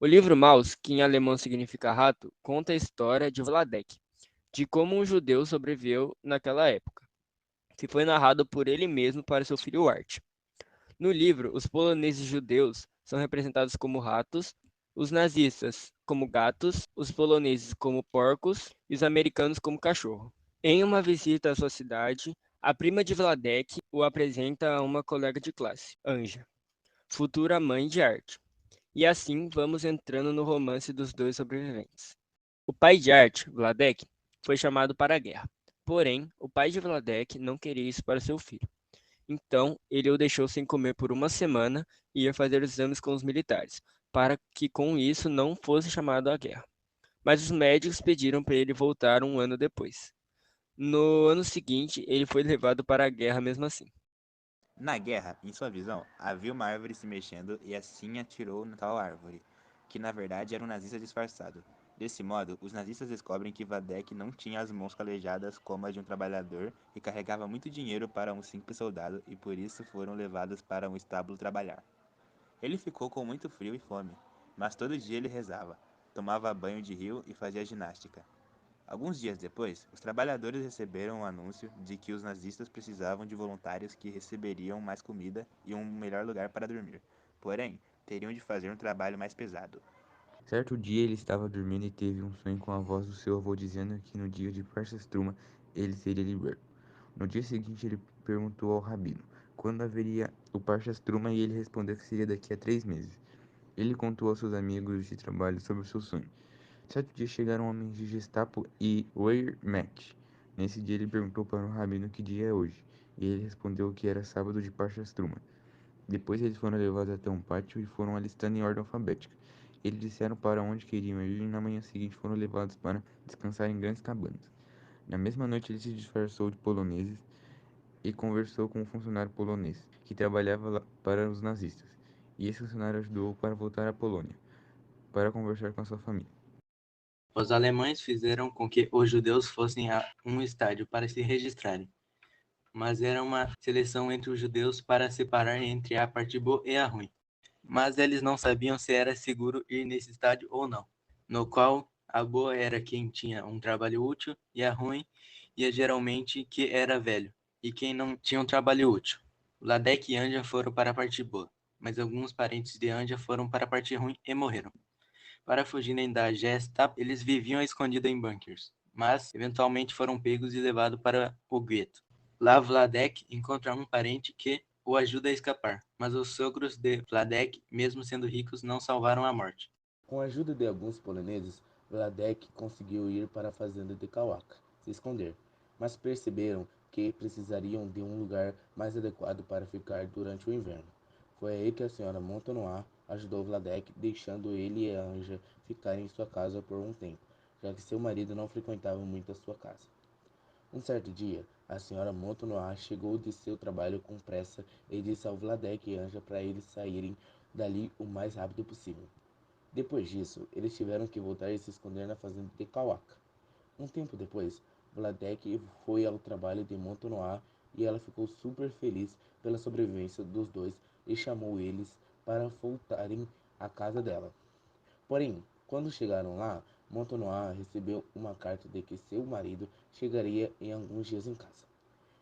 O livro Maus, que em alemão significa rato, conta a história de Vladek, de como um judeu sobreviveu naquela época, que foi narrado por ele mesmo para seu filho Art. No livro, os poloneses judeus são representados como ratos, os nazistas como gatos, os poloneses como porcos e os americanos como cachorro. Em uma visita à sua cidade, a prima de Vladek o apresenta a uma colega de classe, Anja, futura mãe de Art. E assim vamos entrando no romance dos dois sobreviventes. O pai de Art, Vladek, foi chamado para a guerra. Porém, o pai de Vladek não queria isso para seu filho. Então, ele o deixou sem comer por uma semana e ia fazer exames com os militares, para que com isso não fosse chamado à guerra. Mas os médicos pediram para ele voltar um ano depois. No ano seguinte, ele foi levado para a guerra mesmo assim. Na guerra, em sua visão, havia uma árvore se mexendo e assim atirou na tal árvore, que na verdade era um nazista disfarçado. Desse modo, os nazistas descobrem que Vadek não tinha as mãos calejadas como a de um trabalhador e carregava muito dinheiro para um simples soldado e por isso foram levados para um estábulo trabalhar. Ele ficou com muito frio e fome, mas todo dia ele rezava, tomava banho de rio e fazia ginástica. Alguns dias depois, os trabalhadores receberam um anúncio de que os nazistas precisavam de voluntários que receberiam mais comida e um melhor lugar para dormir. Porém, teriam de fazer um trabalho mais pesado. Certo dia ele estava dormindo e teve um sonho com a voz do seu avô dizendo que no dia de Parsastruma ele seria liberto. No dia seguinte ele perguntou ao rabino quando haveria o Parsastruma e ele respondeu que seria daqui a 3 meses. Ele contou aos seus amigos de trabalho sobre o seu sonho. Certo dia chegaram homens de Gestapo e Wehrmacht. Nesse dia ele perguntou para o rabino que dia é hoje, e ele respondeu que era sábado de Parchastruma. Depois eles foram levados até um pátio e foram alistando em ordem alfabética. Eles disseram para onde queriam ir e na manhã seguinte foram levados para descansar em grandes cabanas. Na mesma noite ele se disfarçou de poloneses e conversou com um funcionário polonês, que trabalhava lá para os nazistas. E esse funcionário ajudou-o para voltar à Polônia, para conversar com a sua família. Os alemães fizeram com que os judeus fossem a um estádio para se registrarem, mas era uma seleção entre os judeus para separar entre a parte boa e a ruim. Mas eles não sabiam se era seguro ir nesse estádio ou não, no qual a boa era quem tinha um trabalho útil e a ruim ia geralmente que era velho e quem não tinha um trabalho útil. Vladek e Anja foram para a parte boa, mas alguns parentes de Anja foram para a parte ruim e morreram. Para fugirem da Gestapo, eles viviam escondidos em bunkers, mas eventualmente foram pegos e levados para o gueto. Lá Vladek encontra um parente que o ajuda a escapar, mas os sogros de Vladek, mesmo sendo ricos, não salvaram a morte. Com a ajuda de alguns poloneses, Vladek conseguiu ir para a fazenda de Kawaka, se esconder, mas perceberam que precisariam de um lugar mais adequado para ficar durante o inverno. Foi aí que a senhora Montanoir ajudou Vladek, deixando ele e a Anja ficarem em sua casa por um tempo, já que seu marido não frequentava muito a sua casa. Um certo dia, a senhora Montanoir chegou de seu trabalho com pressa e disse ao Vladek e Anja para eles saírem dali o mais rápido possível. Depois disso, eles tiveram que voltar e se esconder na fazenda de Kawaka. Um tempo depois, Vladek foi ao trabalho de Montanoir e ela ficou super feliz pela sobrevivência dos dois e chamou eles para voltarem à casa dela. Porém, quando chegaram lá, Montanoir recebeu uma carta de que seu marido chegaria em alguns dias em casa.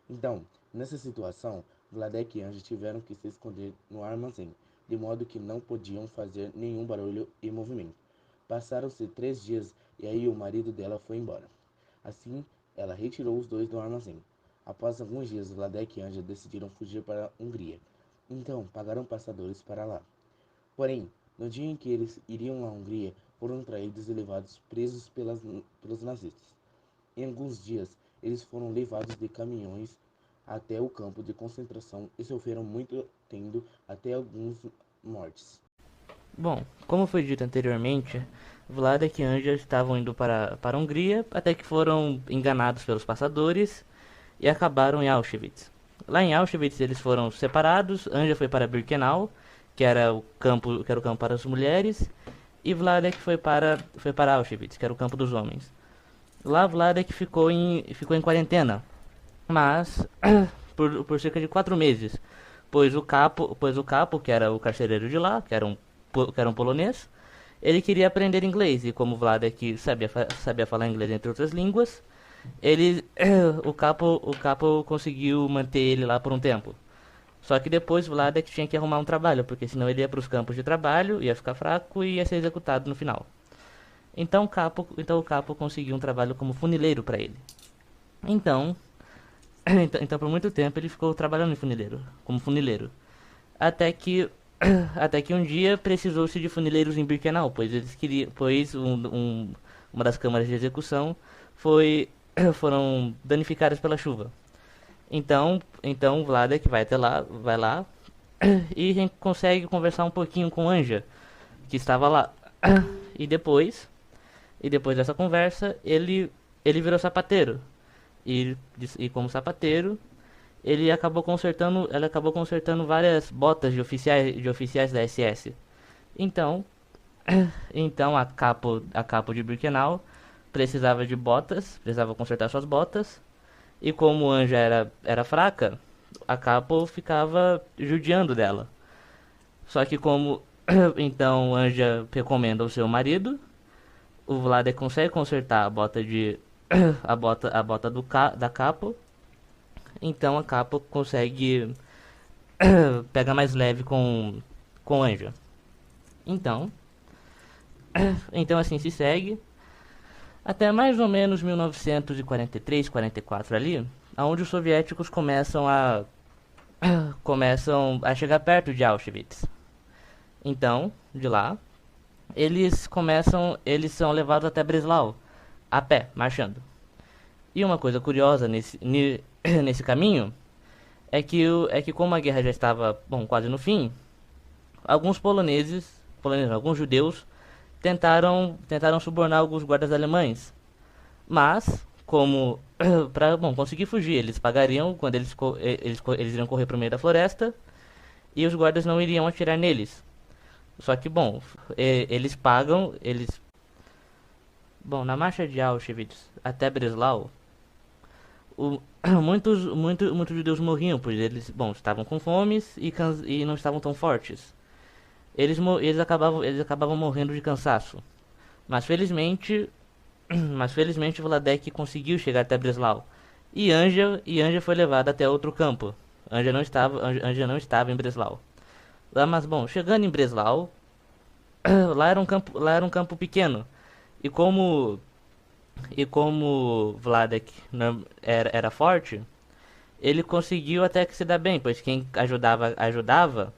Então, nessa situação, Vladek e Anja tiveram que se esconder no armazém, de modo que não podiam fazer nenhum barulho e movimento. Passaram-se 3 dias e aí o marido dela foi embora. Assim, ela retirou os dois do armazém. Após alguns dias, Vladek e Anja decidiram fugir para a Hungria. Então, pagaram passadores para lá. Porém, no dia em que eles iriam à Hungria, foram traídos e levados presos pelos nazistas. Em alguns dias, eles foram levados de caminhões até o campo de concentração e sofreram muito, tendo até alguns mortes. Bom, como foi dito anteriormente, Vladek e Anja estavam indo para a Hungria até que foram enganados pelos passadores e acabaram em Auschwitz. Lá em Auschwitz eles foram separados, Anja foi para Birkenau, que era o campo para as mulheres, e Vladek foi para Auschwitz, que era o campo dos homens. Lá Vladek ficou em quarentena, mas por cerca de 4 meses, pois o capo, que era o carcereiro de lá, que era um polonês, ele queria aprender inglês, e como Vladek sabia falar inglês entre outras línguas, ele, o capo conseguiu manter ele lá por um tempo. Só que depois Vladek tinha que arrumar um trabalho, porque senão ele ia para os campos de trabalho, ia ficar fraco e ia ser executado no final. Então o capo conseguiu um trabalho como funileiro para ele. Então, então por muito tempo ele ficou trabalhando como funileiro. Até que até que um dia precisou-se de funileiros em Birkenau, pois uma das câmaras de execução foram danificadas pela chuva. Então Vladek vai lá e consegue conversar um pouquinho com Anja, que estava lá. E depois dessa conversa, ele virou sapateiro. E como sapateiro, ela acabou consertando várias botas de oficiais da SS. Então, então a capo de Birkenau precisava de botas, precisava consertar suas botas. E como Anja era fraca, a capo ficava judiando dela. Só que como então Anja recomenda ao seu marido, o Vladek consegue consertar a bota de a bota da capo. Então a capo consegue pegar mais leve com Anja. Então, então assim se segue até mais ou menos 1943, 44 ali, onde os soviéticos começam a chegar perto de Auschwitz. Então, de lá, eles são levados até Breslau, a pé, marchando. E uma coisa curiosa nesse caminho é que como a guerra já estava, quase no fim, alguns alguns judeus tentaram subornar alguns guardas alemães. Mas, como para conseguir fugir, eles pagariam quando eles iriam correr para o meio da floresta e os guardas não iriam atirar neles. Só que, eles pagam, na marcha de Auschwitz até Breslau, muitos judeus morriam, pois eles, estavam com fome e não estavam tão fortes. Eles acabavam morrendo de cansaço. Mas felizmente Vladek conseguiu chegar até Breslau. E Anja foi levada até outro campo. Anja não estava em Breslau. Chegando em Breslau, lá era um campo pequeno. E como Vladek era forte, ele conseguiu até que se dar bem, pois quem ajudava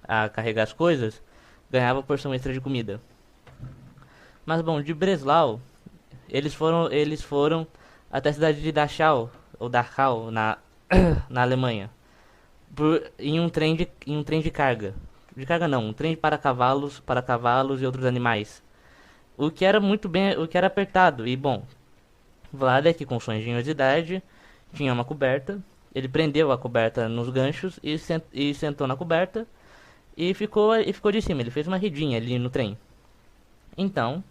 a carregar as coisas ganhava porção extra de comida. Mas de Breslau, eles foram até a cidade de Dachau na Alemanha, em um trem de carga. De carga não, um trem para cavalos e outros animais. O que era apertado e Vladek, com sua engenhosidade, tinha uma coberta. Ele prendeu a coberta nos ganchos e sentou na coberta e ficou de cima. Ele fez uma redinha ali no trem. Então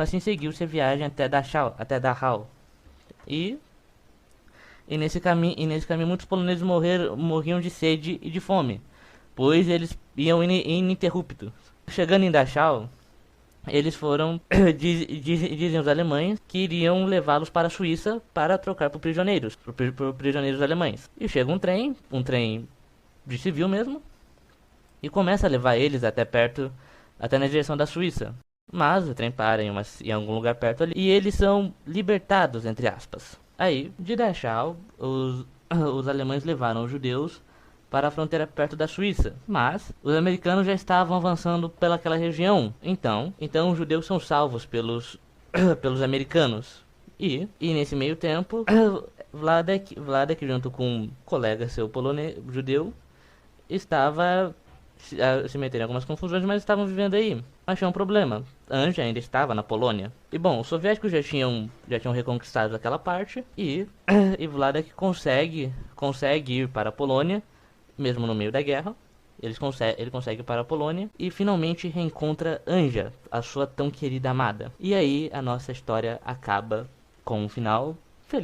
assim seguiu-se a viagem até Dachau. E nesse caminho muitos poloneses morriam de sede e de fome, pois eles iam ininterruptos. Chegando em Dachau, eles foram, dizem os alemães, que iriam levá-los para a Suíça para trocar por prisioneiros alemães. E chega um trem de civil mesmo, e começa a levar eles até na direção da Suíça. Mas o trem para em algum lugar perto ali, e eles são libertados, entre aspas. Aí, de Dachau, os alemães levaram os judeus para a fronteira perto da Suíça, mas os americanos já estavam avançando pelaquela região. Então os judeus são salvos pelos americanos. E nesse meio tempo, Vladek junto com um colega seu judeu, estava se meter em algumas confusões, mas estavam vivendo aí. Mas tinha um problema. Anja ainda estava na Polônia. E os soviéticos já tinham reconquistado aquela parte e Vladek consegue ir para a Polônia, mesmo no meio da guerra. Ele consegue ir para a Polônia e finalmente reencontra Anja, a sua tão querida amada. E aí a nossa história acaba com um final